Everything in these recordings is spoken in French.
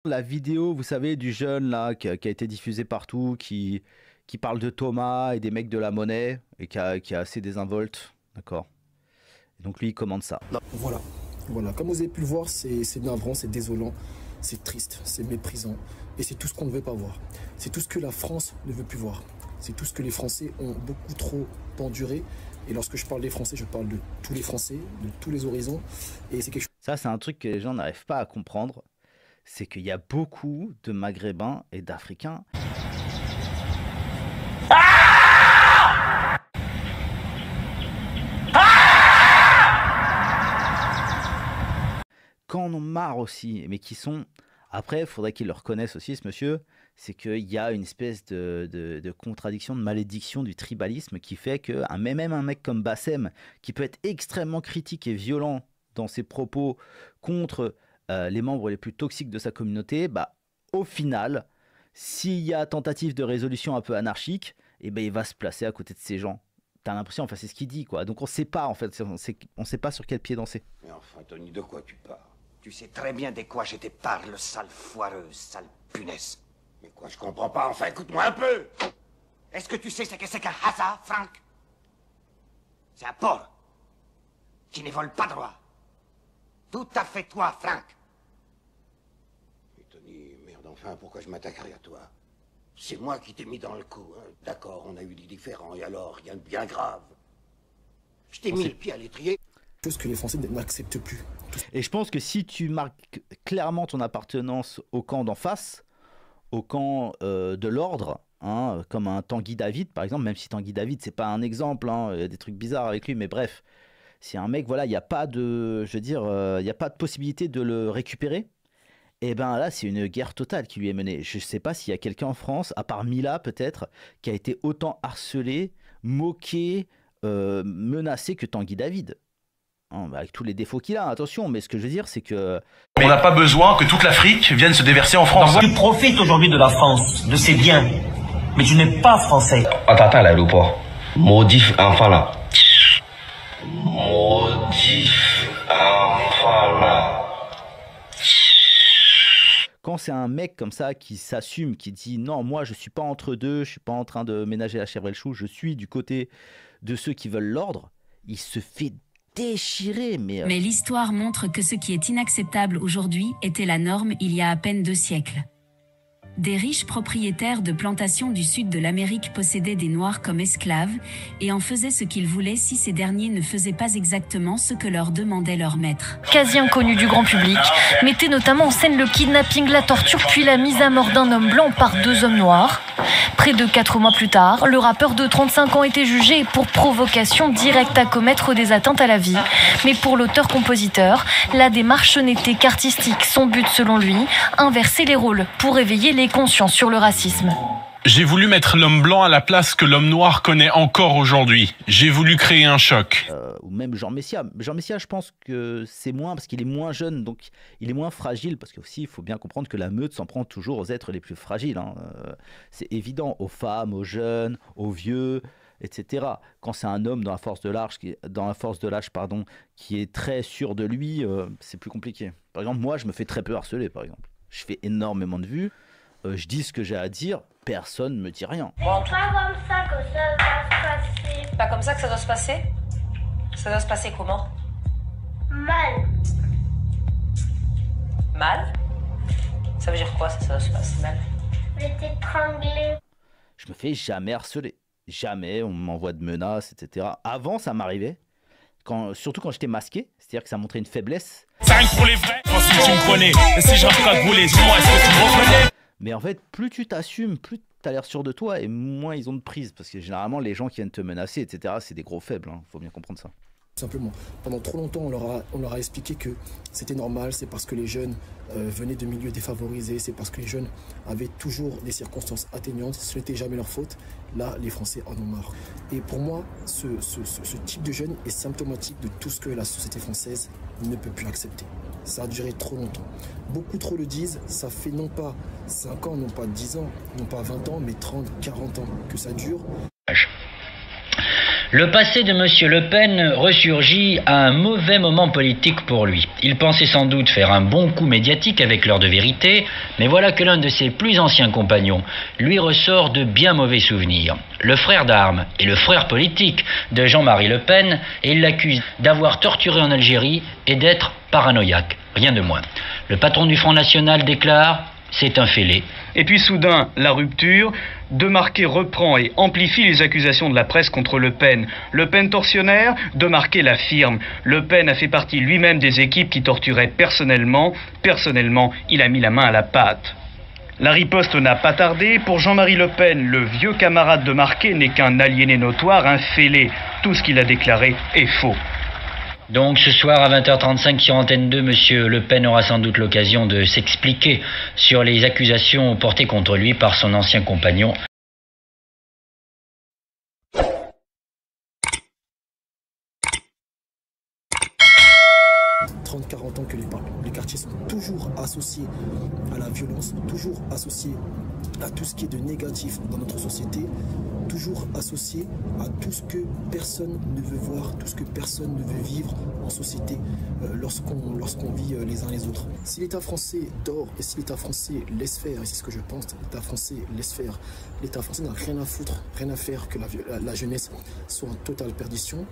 La vidéo, vous savez, du jeune là qui a été diffusée partout, qui parle de Thomas et des mecs de la monnaie et qui est assez désinvolte, d'accord. Donc lui, il commande ça. Voilà, voilà. Comme vous avez pu le voir, c'est navrant, c'est désolant, c'est triste, c'est méprisant. Et c'est tout ce qu'on ne veut pas voir. C'est tout ce que la France ne veut plus voir. C'est tout ce que les Français ont beaucoup trop enduré. Et lorsque je parle des Français, je parle de tous les Français, de tous les horizons. Et c'est quelque chose... Ça, c'est un truc que les gens n'arrivent pas à comprendre. C'est qu'il y a beaucoup de Maghrébins et d'Africains. Quand on en marre aussi, mais qui sont... Après, il faudrait qu'ils le reconnaissent aussi, ce monsieur, c'est qu'il y a une espèce de contradiction, de malédiction du tribalisme qui fait que même un mec comme Bassem, qui peut être extrêmement critique et violent dans ses propos contre les membres les plus toxiques de sa communauté, bah, au final, s'il y a tentative de résolution un peu anarchique, eh ben, il va se placer à côté de ces gens. T'as l'impression, enfin c'est ce qu'il dit, quoi. Donc on sait pas, en fait, on sait pas sur quel pied danser. Mais enfin, Tony, de quoi tu parles? Tu sais très bien de quoi je te parle, sale foireuse, sale punaise. Mais quoi, je comprends pas, enfin, écoute-moi un peu. Est-ce que tu sais ce que c'est qu'un hasard, Franck? C'est un porc qui ne vole pas droit. Tout à fait toi, Franck. Mais Tony, merde, enfin, pourquoi je m'attaquerais à toi? C'est moi qui t'ai mis dans le coup, hein. D'accord, on a eu des différends, et alors, rien de bien grave. Je t'ai mis le pied à l'étrier. Chose que les Français n'acceptent plus. Et je pense que si tu marques clairement ton appartenance au camp d'en face, au camp de l'ordre, hein, comme un Tanguy David par exemple, même si Tanguy David c'est pas un exemple, hein, il y a des trucs bizarres avec lui, mais bref, c'est un mec, voilà, il n'y a pas de, je veux dire, il n'y a pas de possibilité de le récupérer. Et ben là, c'est une guerre totale qui lui est menée. Je sais pas s'il y a quelqu'un en France, à part Mila peut-être, qui a été autant harcelé, moqué, menacé que Tanguy David. Hein, bah avec tous les défauts qu'il a, attention, mais ce que je veux dire, c'est que... On n'a pas besoin que toute l'Afrique vienne se déverser en France. Tu profites aujourd'hui de la France, de ses biens, mais tu n'es pas français. Attends, l'aéroport. Maudit enfant là. Maudit enfant là. Quand c'est un mec comme ça qui s'assume, qui dit non, moi je suis pas entre deux, je suis pas en train de ménager la chèvre et le chou, je suis du côté de ceux qui veulent l'ordre, il se fait déchirer. Mais l'histoire montre que ce qui est inacceptable aujourd'hui était la norme il y a à peine 2 siècles. Des riches propriétaires de plantations du sud de l'Amérique possédaient des Noirs comme esclaves et en faisaient ce qu'ils voulaient si ces derniers ne faisaient pas exactement ce que leur demandait leur maître. Quasi inconnu du grand public, mettait notamment en scène le kidnapping, la torture puis la mise à mort d'un homme blanc par 2 hommes noirs. Près de 4 mois plus tard, le rappeur de 35 ans était jugé pour provocation directe à commettre des atteintes à la vie. Mais pour l'auteur-compositeur, la démarche n'était qu'artistique. Son but, selon lui, inverser les rôles pour éveiller les consciences sur le racisme. J'ai voulu mettre l'homme blanc à la place que l'homme noir connaît encore aujourd'hui. J'ai voulu créer un choc. Ou même Jean Messia. Jean Messia, je pense que c'est moins parce qu'il est moins jeune, donc il est moins fragile, parce qu'aussi il faut bien comprendre que la meute s'en prend toujours aux êtres les plus fragiles. Hein. C'est évident, aux femmes, aux jeunes, aux vieux, etc. Quand c'est un homme dans la force de l'âge, qui est très sûr de lui, c'est plus compliqué. Par exemple, moi, je me fais très peu harceler, par exemple. Je fais énormément de vues, je dis ce que j'ai à dire, personne ne me dit rien. C'est pas comme ça que ça doit se passer. Pas comme ça que ça doit se passer? Ça doit se passer comment? Mal. Mal? Ça veut dire quoi, ça doit se passer mal? Je vais t'étrangler. Je me fais jamais harceler. Jamais, on m'envoie de menaces, etc. Avant, ça m'arrivait. Surtout quand j'étais masqué, c'est-à-dire que ça montrait une faiblesse. 5 pour les vrais, si tu me connais. Et si je rappe rouler, dis-moi, est-ce que tu me reconnais? Mais en fait, plus tu t'assumes, plus tu as l'air sûr de toi et moins ils ont de prise. Parce que généralement, les gens qui viennent te menacer, etc., c'est des gros faibles. Hein. Faut bien comprendre ça. Simplement, pendant trop longtemps, on leur a expliqué que c'était normal, c'est parce que les jeunes venaient de milieux défavorisés, c'est parce que les jeunes avaient toujours des circonstances atteignantes, ce n'était jamais leur faute. Là, les Français en ont marre. Et pour moi, ce type de jeunes est symptomatique de tout ce que la société française ne peut plus accepter. Ça a duré trop longtemps. Beaucoup trop le disent, ça fait non pas 5 ans, non pas 10 ans, non pas 20 ans, mais 30, 40 ans que ça dure. Le passé de M. Le Pen ressurgit à un mauvais moment politique pour lui. Il pensait sans doute faire un bon coup médiatique avec l'heure de vérité, mais voilà que l'un de ses plus anciens compagnons lui ressort de bien mauvais souvenirs. Le frère d'armes et le frère politique de Jean-Marie Le Pen, et il l'accuse d'avoir torturé en Algérie et d'être paranoïaque, rien de moins. Le patron du Front National déclare « c'est un fêlé ». Et puis soudain, la rupture. De Marquet reprend et amplifie les accusations de la presse contre Le Pen. Le Pen tortionnaire, De Marquet l'affirme. Le Pen a fait partie lui-même des équipes qui torturaient personnellement. Personnellement, il a mis la main à la pâte. La riposte n'a pas tardé. Pour Jean-Marie Le Pen, le vieux camarade de Marquet n'est qu'un aliéné notoire, un fêlé. Tout ce qu'il a déclaré est faux. Donc ce soir à 20h35 sur Antenne 2, M. Le Pen aura sans doute l'occasion de s'expliquer sur les accusations portées contre lui par son ancien compagnon. « 30-40 ans que les quartiers sont toujours associés à la violence, toujours associés à tout ce qui est de négatif dans notre société, toujours associés à tout ce que personne ne veut voir, tout ce que personne ne veut vivre en société lorsqu'on vit les uns les autres. Si l'État français dort et si l'État français laisse faire, et c'est ce que je pense, l'État français laisse faire, l'État français n'a rien à foutre, rien à faire que la jeunesse soit en totale perdition.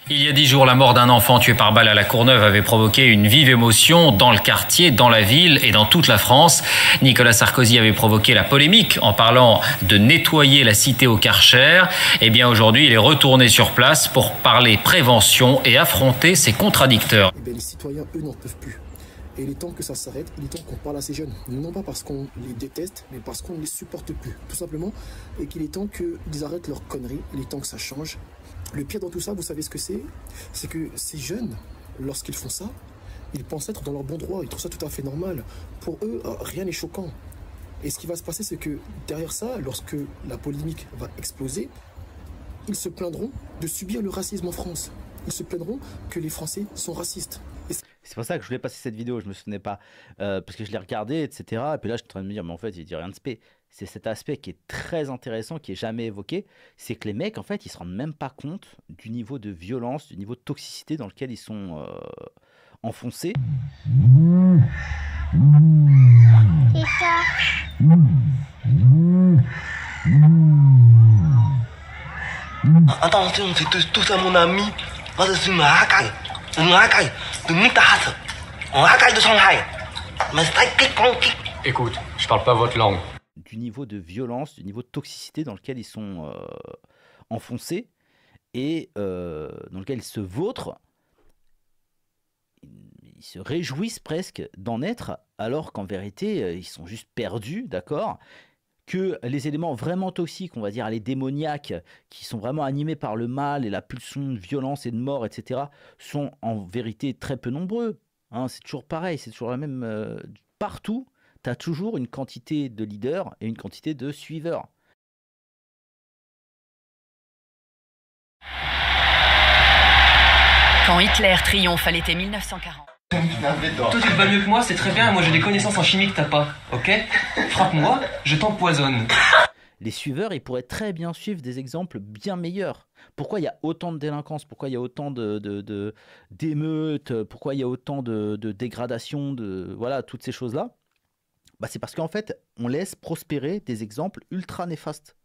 Il y a 10 jours, la mort d'un enfant tué par balle à la Courneuve avait provoqué une vive émotion dans le quartier, dans la ville et dans toute la France. Nicolas Sarkozy avait provoqué la polémique en parlant de nettoyer la cité au Karcher. Eh bien aujourd'hui, il est retourné sur place pour parler prévention et affronter ses contradicteurs. Eh bien, les citoyens, eux, n'en peuvent plus. Et il est temps que ça s'arrête, il est temps qu'on parle à ces jeunes. Non pas parce qu'on les déteste, mais parce qu'on ne les supporte plus, tout simplement. Et qu'il est temps qu'ils arrêtent leurs conneries, il est temps que ça change. Le pire dans tout ça, vous savez ce que c'est? C'est que ces jeunes, lorsqu'ils font ça, ils pensent être dans leur bon droit, ils trouvent ça tout à fait normal. Pour eux, rien n'est choquant. Et ce qui va se passer, c'est que derrière ça, lorsque la polémique va exploser, ils se plaindront de subir le racisme en France. Ils se plaindront que les Français sont racistes. C'est pour ça que je voulais passer cette vidéo, je me souvenais pas, parce que je l'ai regardé, etc. Et puis là, je suis en train de me dire, mais en fait, il dit rien de spé. C'est cet aspect qui est très intéressant, qui est jamais évoqué, c'est que les mecs, en fait, ils se rendent même pas compte du niveau de violence, du niveau de toxicité dans lequel ils sont enfoncés. Attention, c'est tout ça mon ami. Moi, je suis Écoute, je parle pas votre langue. Du niveau de violence, du niveau de toxicité dans lequel ils sont enfoncés et dans lequel ils se vautrent, ils se réjouissent presque d'en être, alors qu'en vérité, ils sont juste perdus, d'accord ? Que les éléments vraiment toxiques, on va dire les démoniaques, qui sont vraiment animés par le mal et la pulsion de violence et de mort, etc., sont en vérité très peu nombreux. Hein, c'est toujours pareil, c'est toujours la même... partout, tu as toujours une quantité de leaders et une quantité de suiveurs. Quand Hitler triomphe à l'été 1940. Toi tu te vas mieux que moi, c'est très bien, moi j'ai des connaissances en chimie que t'as pas, ok? Frappe-moi, je t'empoisonne. Les suiveurs, ils pourraient très bien suivre des exemples bien meilleurs. Pourquoi il y a autant de délinquance? Pourquoi il y a autant d'émeutes? Pourquoi il y a autant de dégradation? Voilà, toutes ces choses-là. Bah, c'est parce qu'en fait, on laisse prospérer des exemples ultra néfastes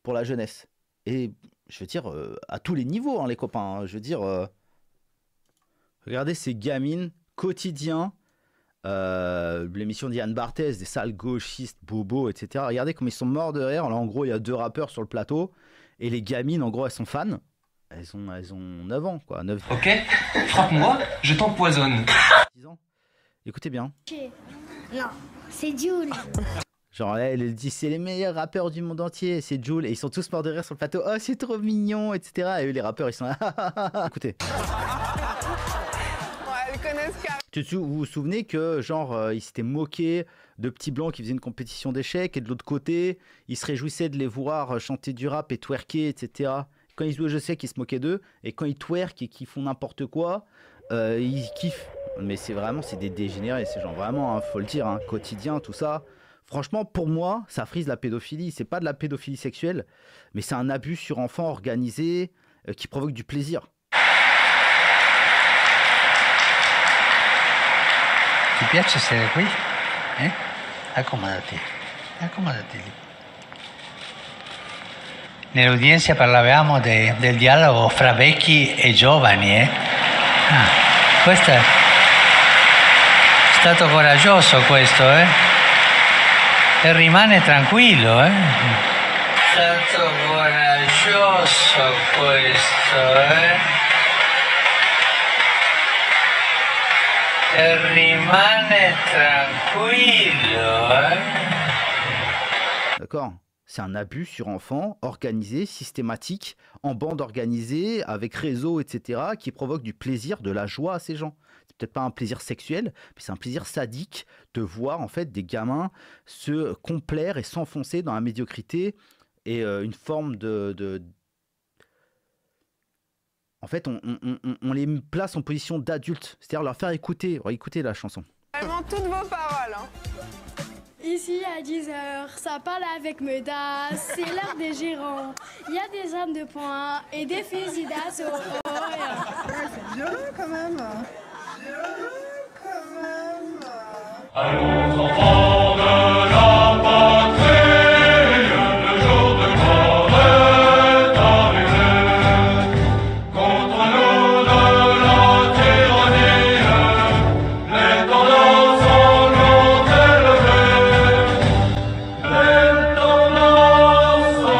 pour la jeunesse. Et je veux dire, à tous les niveaux, hein, les copains. Hein, je veux dire, regardez ces gamines quotidiens. L'émission d'Yann Barthès, des sales gauchistes, bobos, etc. Regardez comme ils sont morts de rire. Là, en gros, il y a 2 rappeurs sur le plateau. Et les gamines, en gros, elles sont fans. Elles ont 9 ans, quoi. 9... Ok, frappe-moi, je t'empoisonne. 10 ans. Écoutez bien. Non, c'est Jul. Genre, elle dit, c'est les meilleurs rappeurs du monde entier, c'est Jul. Et ils sont tous morts de rire sur le plateau. Oh, c'est trop mignon, etc. Et eux, les rappeurs, ils sont là. Écoutez. Vous vous souvenez que genre ils s'étaient moqués de petits blancs qui faisaient une compétition d'échecs et de l'autre côté ils se réjouissaient de les voir chanter du rap et twerker, etc. Quand ils jouaient je sais qu'ils se moquaient d'eux et quand ils twerkent et qu'ils font n'importe quoi ils kiffent. Mais c'est des dégénérés ces gens, vraiment, hein, faut le dire, hein, quotidien, tout ça. Franchement, pour moi, ça frise la pédophilie. C'est pas de la pédophilie sexuelle, mais c'est un abus sur enfants organisé qui provoquent du plaisir. Ti piace essere qui? Accomodati, accomodati lì. Nell'udienza parlavamo del dialogo fra vecchi e giovani, questo è stato coraggioso questo, E rimane tranquillo, È stato coraggioso questo, E rimane tranquillo, D'accord? C'est un abus sur enfants, organisé, systématique, en bande organisée, avec réseau, etc., qui provoque du plaisir, de la joie à ces gens. C'est peut-être pas un plaisir sexuel, mais c'est un plaisir sadique de voir en fait des gamins se complaire et s'enfoncer dans la médiocrité et une forme de... En fait, on les place en position d'adultes, c'est-à-dire leur faire écouter la chanson. Vraiment toutes vos paroles, Ici à 10h, ça parle avec Meda, c'est l'heure des gérants. Il y a des armes de poing et des fusils d'assaut. C'est violent quand même. Allons enfants de la patrie, le jour de gloire est arrivé. Contre nous de la tyrannie, les tendances ont élevées. Les tendances ont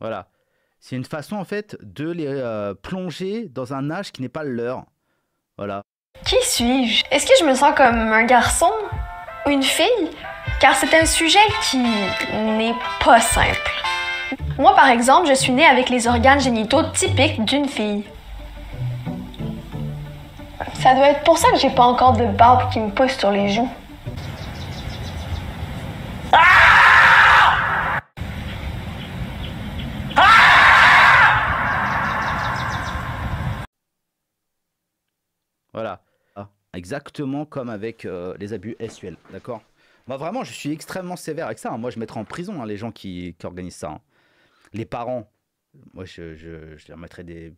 Voilà. C'est une façon en fait de les plonger dans un âge qui n'est pas le leur. Voilà. Qui suis-je? Est-ce que je me sens comme un garçon ou une fille? Car c'est un sujet qui n'est pas simple. Moi, par exemple, je suis née avec les organes génitaux typiques d'une fille. Ça doit être pour ça que j'ai pas encore de barbe qui me pousse sur les joues. Voilà. Exactement comme avec les abus sexuels, d'accord? Moi vraiment, je suis extrêmement sévère avec ça. Moi, je mettrais en prison les gens qui organisent ça. Les parents, moi, je leur mettrais des...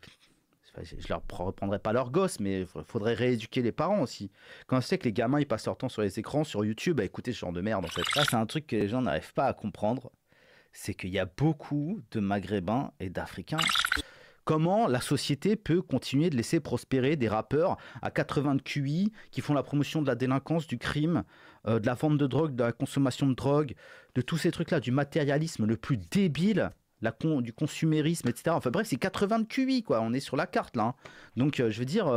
Je leur reprendrai pas leurs gosses, mais il faudrait rééduquer les parents aussi. Quand on sait que les gamins, ils passent leur temps sur les écrans, sur YouTube, à écouter ce genre de merde, en fait. Là, c'est un truc que les gens n'arrivent pas à comprendre. C'est qu'il y a beaucoup de Maghrébins et d'Africains. Comment la société peut continuer de laisser prospérer des rappeurs à 80 de QI qui font la promotion de la délinquance, du crime, de la vente de drogue, de la consommation de drogue, de tous ces trucs-là, du matérialisme le plus débile, du consumérisme, etc. Enfin bref, c'est 80 de QI, quoi. On est sur la carte, là. Hein. Donc, je veux dire,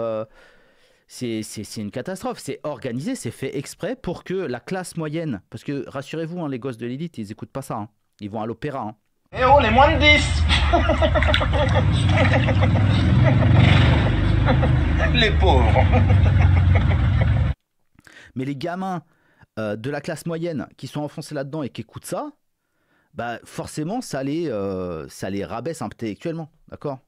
c'est une catastrophe. C'est organisé, c'est fait exprès pour que la classe moyenne... Parce que, rassurez-vous, hein, les gosses de l'élite, ils écoutent pas ça. Hein. Ils vont à l'opéra. Hein. Eh oh, les moins de 10. Les pauvres. Mais les gamins de la classe moyenne qui sont enfoncés là-dedans et qui écoutent ça, bah forcément ça les rabaisse intellectuellement, d'accord?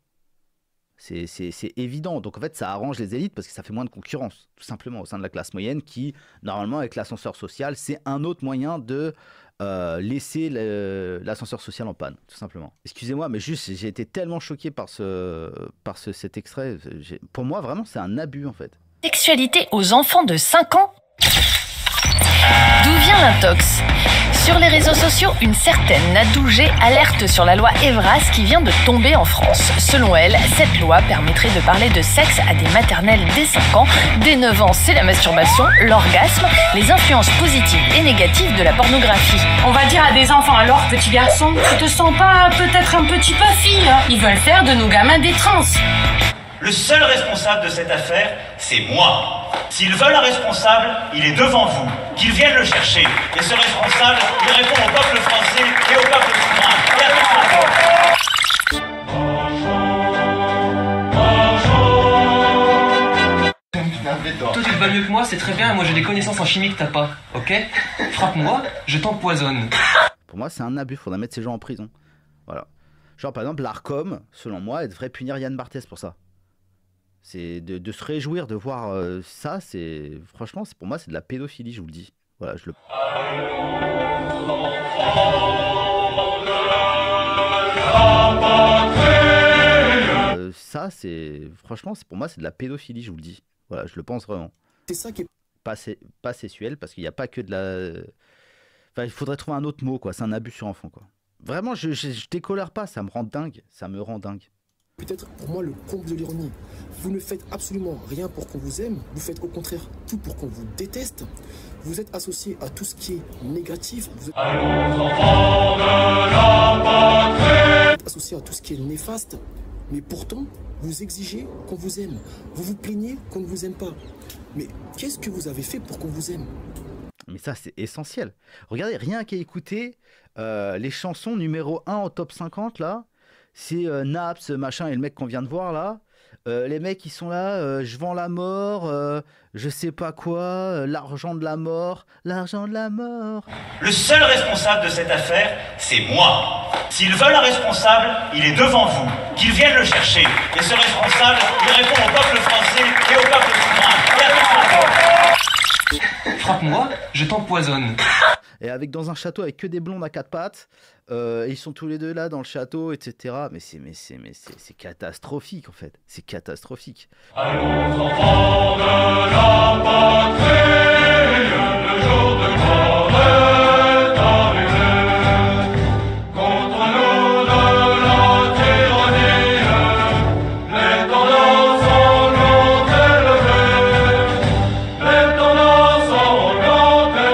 C'est évident. Donc en fait ça arrange les élites parce que ça fait moins de concurrence, tout simplement, au sein de la classe moyenne qui, normalement avec l'ascenseur social, c'est un autre moyen de laisser l'ascenseur social en panne, tout simplement. Excusez-moi, mais juste, j'ai été tellement choqué par cet extrait. Pour moi, vraiment, c'est un abus, en fait. Sexualité aux enfants de 5 ans? D'où vient l'intox? Sur les réseaux sociaux, une certaine Nadou G alerte sur la loi Evras qui vient de tomber en France. Selon elle, cette loi permettrait de parler de sexe à des maternelles dès 5 ans. Dès 9 ans, c'est la masturbation, l'orgasme, les influences positives et négatives de la pornographie. On va dire à des enfants, alors petit garçon, tu te sens pas peut-être un petit peu fille, hein? Ils veulent faire de nous gamins des trans. Le seul responsable de cette affaire, c'est moi. S'ils veulent un responsable, il est devant vous. Qu'ils viennent le chercher. Et ce responsable, il répond au peuple français et au peuple souverain. Et à Toi tu te vas mieux que moi, c'est très bien, moi j'ai des connaissances en chimie que t'as pas, ok? Frappe-moi, je t'empoisonne. Pour moi, c'est un abus, faudrait mettre ces gens en prison. Voilà. Genre, par exemple, l'ARCOM, selon moi, elle devrait punir Yann Barthès pour ça. C'est de se réjouir de voir ça, c'est... Franchement, pour moi, c'est de la pédophilie, je vous le dis. Voilà, je le... Ça, c'est... Franchement, pour moi, c'est de la pédophilie, je vous le dis. Voilà, je le pense vraiment. C'est ça qui est... Pas sexuel, parce qu'il n'y a pas que de la... Enfin, il faudrait trouver un autre mot, quoi. C'est un abus sur enfant, quoi. Vraiment, je décolère pas, ça me rend dingue. Ça me rend dingue. Peut-être pour moi le comble de l'ironie. Vous ne faites absolument rien pour qu'on vous aime, vous faites au contraire tout pour qu'on vous déteste. Vous êtes associé à tout ce qui est négatif. Vous êtes associé à tout ce qui est néfaste. Mais pourtant, vous exigez qu'on vous aime. Vous vous plaignez qu'on ne vous aime pas. Mais qu'est-ce que vous avez fait pour qu'on vous aime? Mais ça, c'est essentiel. Regardez, rien qu'à écouter les chansons numéro 1 au top 50, là. C'est Naps, machin, et le mec qu'on vient de voir, là. Les mecs, ils sont là, je vends la mort, je sais pas quoi, l'argent de la mort, l'argent de la mort. Le seul responsable de cette affaire, c'est moi. S'ils veulent un responsable, il est devant vous. Qu'ils viennent le chercher. Et ce responsable, il répond au peuple français et au peuple souverain. Et à Frappe-moi, je t'empoisonne. Et avec dans un château avec que des blondes à 4 pattes, ils sont tous les deux là dans le château, etc. Mais c'est catastrophique en fait. C'est catastrophique. Allons enfants de la patrie, le jour de gloire est arrivé. Contre nous de la tyrannie, les tendances ont élevées. Les tendances ont élevées.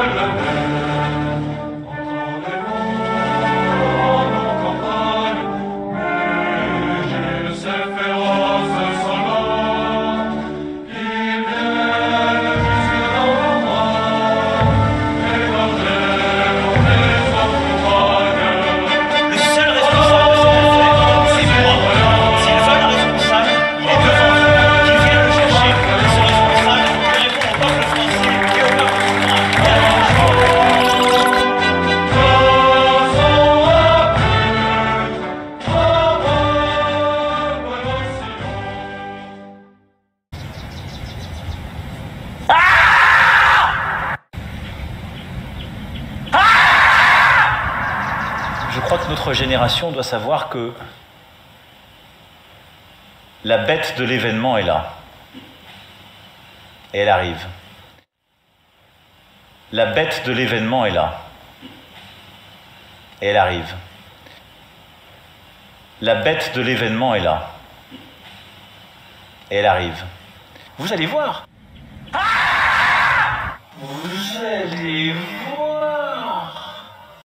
Je crois que notre génération doit savoir que la bête de l'événement est là. Et elle arrive. La bête de l'événement est là. Et elle arrive. La bête de l'événement est là. Et elle arrive. Vous allez voir. Vous allez voir.